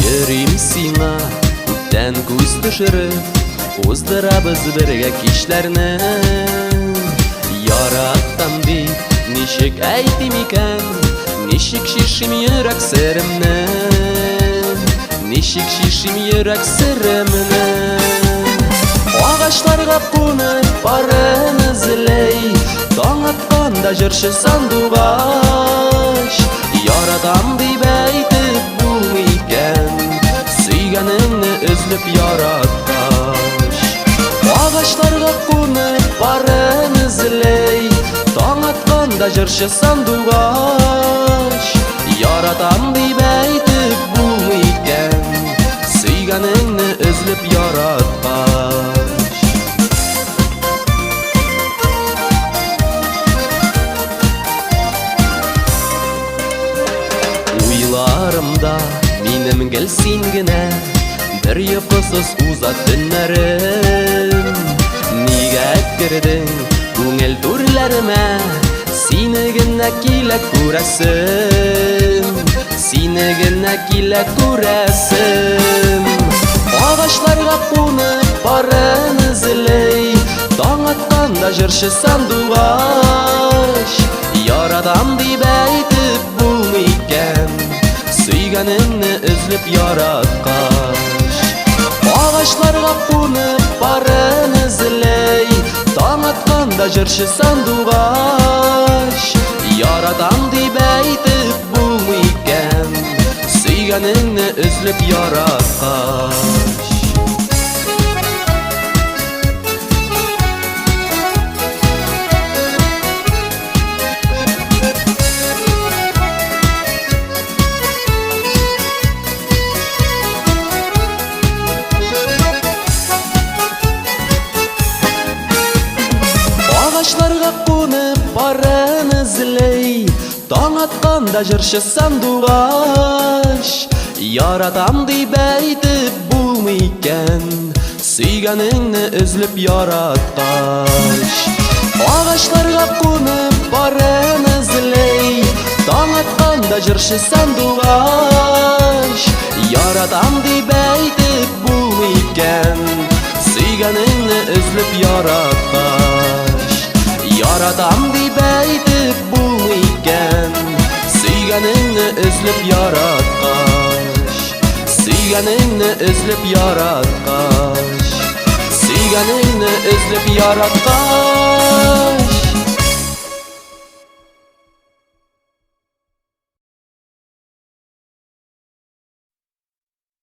Yürüyüm sina, ütten göz düşürüp Ozdırabız birge kişlerni Yarattam deyip nişik aytim iken Nişik şişim yürek serimni Nişik şişim yürek serimni Ağaçlarga konup barın izley Taң atqanda jırşı sanduğaş Yaratam deyip aytip bu iken Suyganingni özlüp yaratqaş Ağaçlarga konup barın izley Taң atqanda jırşı sanduğaş Yaratam deyip aytip bu iken Suyganingni özlüp yaratqaş Uylarımda minim gelsingine Bir yıkısız uzat dünlerim Niga etkirdin көңіл дүрлеріме Seni gine kile kuresim Seni gine kile kuresim Ağaçlarga konup barın izley Taң atqanda jırşı sanduğaş Yaratam deyip aytip bu iken Suyganingni özlüp yaratqaş Ağaçlarga konup barın izley Taң atqanda jırşı sanduğaş Yaratam deyip aytip bu iken Suyganingni özlüp yaratqaş Ağaçlarga konup barın izley Taң atqanda jırşı sanduğaş Yaratam deyip aytip bu iken Suyganingni özlüp yaratqaş Ağaçlarga konup barın izley Taң atqanda jırşı sanduğaş Yaratam deyip aytip bu iken Suyganingni özlüp yaratqaş Yaratam deyip aytip bu iken Suyganingni özlüp yaratqaş Suyganingni özlüp yaratqaş Suyganingni özlüp yaratqaş